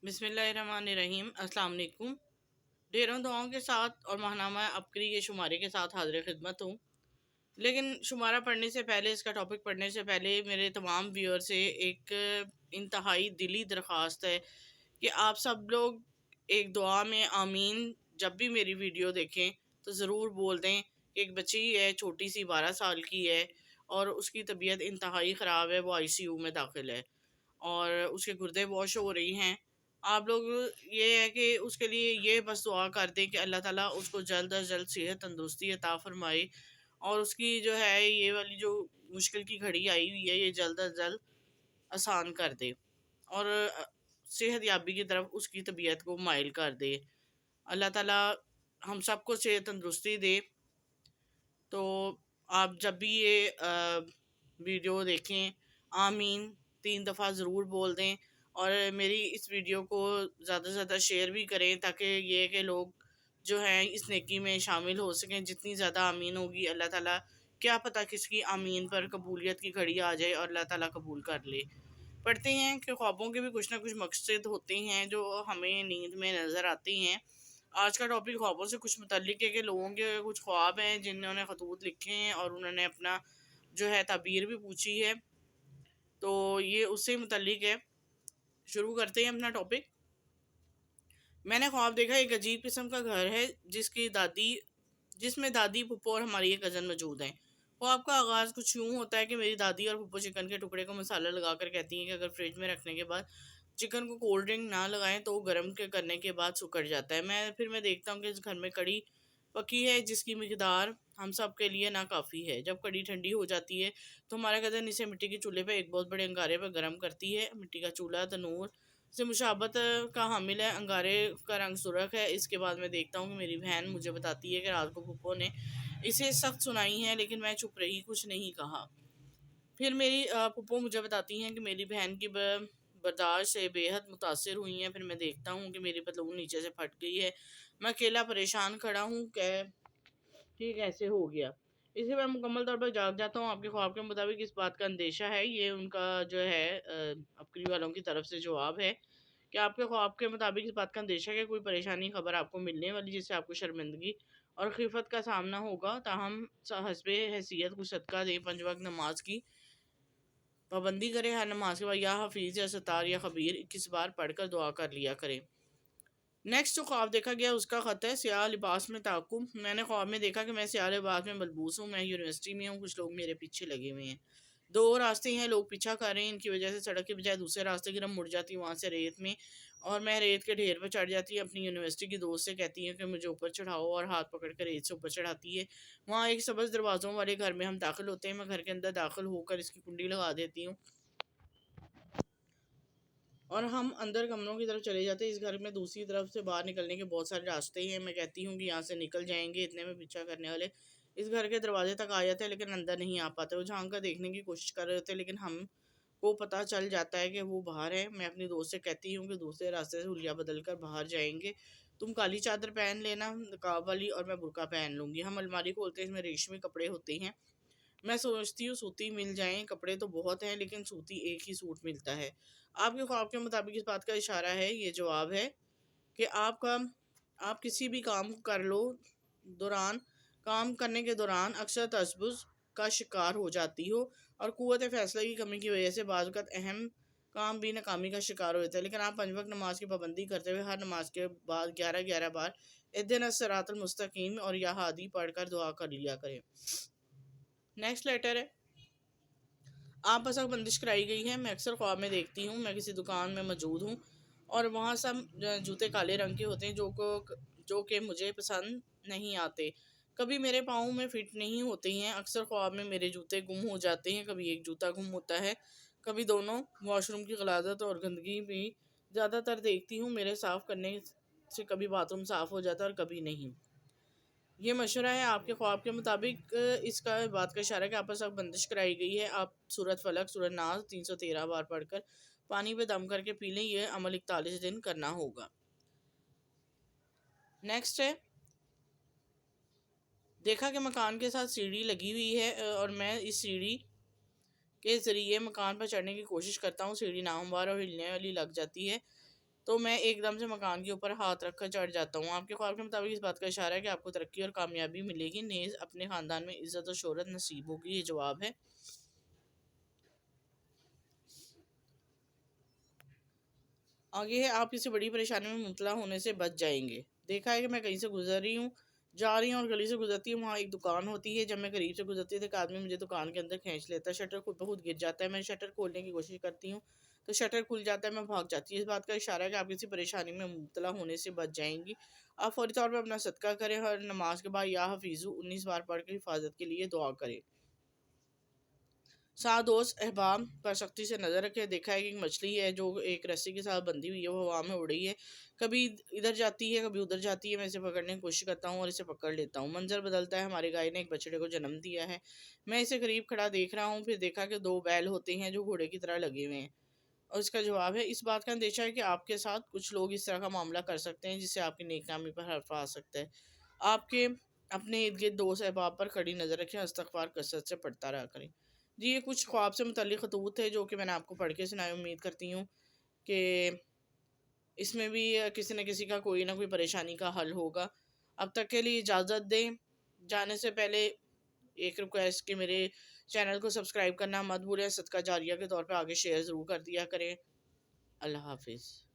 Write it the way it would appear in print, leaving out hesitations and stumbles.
बिस्मिल्लाहिर्रहमानिर्रहीम। अस्सलाम वालेकुम। ढेरों दुआओं के साथ और माहनामा अबकरी के शुमारे के साथ हाजिर खिदमत हूँ। लेकिन शुमारा पढ़ने से पहले, इसका टॉपिक पढ़ने से पहले मेरे तमाम व्यूअर से एक इंतहाई दिली दरख्वास्त है कि आप सब लोग एक दुआ में आमीन जब भी मेरी वीडियो देखें तो ज़रूर बोल दें कि एक बच्ची है, छोटी सी 12 साल की है और उसकी तबीयत इंतहाई ख़राब है, वो आईसीयू में दाखिल है और उसके गुर्दे वॉश हो रही हैं। आप लोग ये है कि उसके लिए ये बस दुआ कर दें कि अल्लाह ताला उसको जल्द अज जल्द सेहत तंदुरुस्ती अता फरमाए और उसकी जो है ये वाली जो मुश्किल की घड़ी आई हुई है ये जल्द अज जल्द आसान कर दे और सेहत याबी की तरफ उसकी तबीयत को माइल कर दे। अल्लाह ताला हम सबको सेहत तंदुरुस्ती दे। तो आप जब भी ये वीडियो देखें आमीन 3 दफ़ा ज़रूर बोल दें और मेरी इस वीडियो को ज़्यादा से ज़्यादा शेयर भी करें ताकि ये कि लोग जो हैं इस नेकी में शामिल हो सकें। जितनी ज़्यादा आमीन होगी अल्लाह ताला क्या पता किसकी आमीन पर कबूलियत की घड़ी आ जाए और अल्लाह ताला कबूल कर ले। पढ़ते हैं कि ख्वाबों के भी कुछ ना कुछ मकसद होते हैं जो हमें नींद में नज़र आते हैं। आज का टॉपिक ख्वाबों से कुछ मुतल्लिक है कि लोगों के कुछ ख्वाब हैं जिन्होंने खतूत लिखे हैं और उन्होंने अपना जो है ताबीर भी पूछी है, तो ये उससे मुतल्लिक है। शुरू करते हैं अपना टॉपिक। मैंने ख्वाब देखा एक अजीब किस्म का घर है जिसमें दादी, फूफो और हमारी एक कज़न मौजूद हैं। ख्वाब का आगाज़ कुछ यूँ होता है कि मेरी दादी और फूफो चिकन के टुकड़े को मसाला लगाकर कहती हैं कि अगर फ्रिज में रखने के बाद चिकन को कोल्ड ड्रिंक ना लगाएं तो वो गर्म करने के बाद सुकड़ जाता है। मैं देखता हूँ कि इस घर में कड़ी पकी है जिसकी मिकदार हम सब के लिए ना काफ़ी है। जब कड़ी ठंडी हो जाती है तो हमारा कज़न इसे मिट्टी के चूल्हे पे एक बहुत बड़े अंगारे पर गर्म करती है। मिट्टी का चूल्हा तनूर से मुशाबत का हामिल है। अंगारे का रंग सुर्ख है। इसके बाद मैं देखता हूँ कि मेरी बहन मुझे बताती है कि रात को फूफो ने इसे सख्त सुनाई है लेकिन मैं चुप रही, कुछ नहीं कहा। फिर मेरी फूफो मुझे बताती हैं कि मेरी बहन की बर्दाश्त से बेहद मुतासिर हुई हैं। फिर मैं देखता हूँ कि मेरी पतलून नीचे से फट गई है। मैं अकेला परेशान खड़ा हूँ कि कैसे हो गया। इसे मैं मुकम्मल तौर पर जाग जाता हूँ। आपके ख्वाब के मुताबिक इस बात का अंदेशा है, ये उनका जो है अबकरी वालों की तरफ से जवाब है कि आपके ख्वाब के मुताबिक इस बात का अंदेशा है कि कोई परेशानी खबर आपको मिलने वाली जिससे आपको शर्मिंदगी और खिफत का सामना होगा। ताहम हस्बे हैसियत कुछ सदका दें, 5 वक्त नमाज की पाबंदी करें, हर नमाज के बाद या हफीज़ या सतार या खबीर 21 बार पढ़कर दुआ कर लिया करें। नेक्स्ट जो ख्वाब देखा गया उसका ख़त है स्याह लिबास में ताक़ुब। मैंने ख्वाब में देखा कि मैं स्याह लिबास में मलबूस हूँ। मैं यूनिवर्सिटी में हूँ, कुछ लोग मेरे पीछे लगे हुए हैं। 2 रास्ते हैं, लोग पीछा कर रहे हैं। इनकी वजह से सड़क के बजाय दूसरे रास्ते की तरफ मुड़ जाती हूँ वहाँ से रेत में और मैं रेत के ढेर पर चढ़ जाती है। अपनी यूनिवर्सिटी की दोस्त से कहती है कि मुझे ऊपर चढ़ाओ और हाथ पकड़ कर रेत से ऊपर चढ़ाती है। वहाँ एक सब्ज़ दरवाज़ों वाले घर में हम दाखिल होते हैं। मैं घर के अंदर दाखिल होकर इसकी कुंडी लगा देती हूँ और हम अंदर कमरों की तरफ चले जाते हैं। इस घर में दूसरी तरफ से बाहर निकलने के बहुत सारे रास्ते हैं। मैं कहती हूँ कि यहाँ से निकल जाएंगे। इतने में पीछा करने वाले इस घर के दरवाजे तक आ जाते हैं लेकिन अंदर नहीं आ पाते। वो झांक कर देखने की कोशिश कर रहे होते हैं लेकिन हम को पता चल जाता है कि वो बाहर है। मैं अपनी दोस्त से कहती हूँ कि दूसरे रास्ते से हुलिया बदल कर बाहर जाएंगे, तुम काली चादर पहन लेना नकाब वाली और मैं बुर्का पहन लूँगी। हम अलमारी खोलते हैं, इसमें रेशमी कपड़े होते हैं। मैं सोचती हूँ सूती मिल जाएँ, कपड़े तो बहुत हैं लेकिन सूती एक ही सूट मिलता है। आपके ख्वाब के मुताबिक इस बात का इशारा है, ये जवाब है कि आप किसी भी काम कर लो दौरान काम करने के दौरान अक्सर तसब्बुस का शिकार हो जाती हो और कुव्वत फ़ैसला की कमी की वजह से बाज़ औक़ात अहम काम भी नाकामी का शिकार हो जाता है। लेकिन आप 5 वक्त नमाज की पाबंदी करते हुए हर नमाज के बाद 11-11 बार इहदिनस सिरातल मुस्तकीम और या हादी पढ़कर दुआ कर लिया करें। नेक्स्ट लेटर है, आप पर सख्त बंदिश कराई गई है। मैं अक्सर ख्वाब में देखती हूँ मैं किसी दुकान में मौजूद हूँ और वहाँ सब जूते काले रंग के होते हैं जो कि मुझे पसंद नहीं आते। कभी मेरे पाँव में फिट नहीं होते हैं। अक्सर ख्वाब में मेरे जूते गुम हो जाते हैं, कभी एक जूता गुम होता है, कभी दोनों। वॉशरूम की गलाजत और गंदगी भी ज़्यादातर देखती हूँ मेरे साफ़ करने से कभी बाथरूम साफ़ हो जाता है और कभी नहीं। ये मशवरा है आपके ख्वाब के मुताबिक इसका बात का इशारा है कि आप पर सख्त बंदिश कराई गई है। आप सूरत फलक, सूरत नाज 313 बार पढ़कर पानी पे दम करके पी लें। यह अमल 41 दिन करना होगा। नेक्स्ट है, देखा कि मकान के साथ सीढ़ी लगी हुई है और मैं इस सीढ़ी के ज़रिए मकान पर चढ़ने की कोशिश करता हूँ। सीढ़ी नामवार और हिलने वाली लग जाती है। تو میں ایک دم سے مکان کے اوپر ہاتھ رکھ کر چڑھ جاتا ہوں۔ آپ کے خواب کے مطابق اس بات کا اشارہ ہے کہ آپ کو ترقی اور کامیابی ملے گی، نیز اپنے خاندان میں عزت و شہرت نصیب ہوگی۔ یہ جواب ہے۔ آگے ہے، آپ کسی بڑی پریشانی میں مبتلا ہونے سے بچ جائیں گے۔ دیکھا ہے کہ میں کہیں سے گزر رہی ہوں، جا رہی ہوں اور گلی سے گزرتی ہوں، وہاں ایک دکان ہوتی ہے۔ جب میں قریب سے گزرتی ہوں تو ایک آدمی مجھے دکان کے اندر کھینچ لیتا ہے، شٹر خود بخود گر جاتا ہے۔ میں شٹر کھولنے کی کوشش کرتی ہوں تو شٹر کھل جاتا ہے، میں بھاگ جاتی ہوں۔ اس بات کا اشارہ ہے کہ آپ کسی پریشانی میں مبتلا ہونے سے بچ جائیں گی۔ آپ فوری طور پر اپنا صدقہ کریں، ہر نماز کے بعد یا حفیظو 19 بار پڑھ کر حفاظت کے لیے دعا کریں۔ 7 دوست احباب پر سختی سے نظر رکھے۔ دیکھا ہے کہ ایک مچھلی ہے جو ایک رسی کے ساتھ بندھی ہوئی ہے، وہ ہوا میں اڑ رہی ہے، کبھی ادھر جاتی ہے کبھی ادھر جاتی ہے۔ میں اسے پکڑنے کی کوشش کرتا ہوں اور اسے پکڑ لیتا ہوں۔ منظر بدلتا ہے، ہمارے گائے نے ایک بچڑے کو جنم دیا ہے۔ میں اسے قریب کھڑا دیکھ رہا ہوں، پھر دیکھا کہ 2 بیل ہوتے ہیں جو گھوڑے کی طرح لگے ہوئے ہیں۔ اور اس کا جواب ہے، اس بات کا اندیشہ ہے کہ آپ کے ساتھ کچھ لوگ اس طرح کا معاملہ کر سکتے ہیں جس سے آپ کی نیک نامی پر حرف آ سکتا ہے۔ آپ کے اپنے ارد گرد دوست احباب پر کھڑی نظر رکھیں، استغفار کثرت سے پڑھتا رہا کریں۔ جی، یہ کچھ خواب سے متعلق خطوط تھے جو کہ میں نے آپ کو پڑھ کے سنائے۔ امید کرتی ہوں کہ اس میں بھی کسی نہ کسی کا کوئی نہ کوئی پریشانی کا حل ہوگا۔ اب تک کے لیے اجازت دیں۔ جانے سے پہلے ایک ریکویسٹ کہ میرے چینل کو سبسکرائب کرنا مت بھولیں، صدقہ جاریہ کے طور پہ آگے شیئر ضرور کر دیا کریں۔ اللہ حافظ۔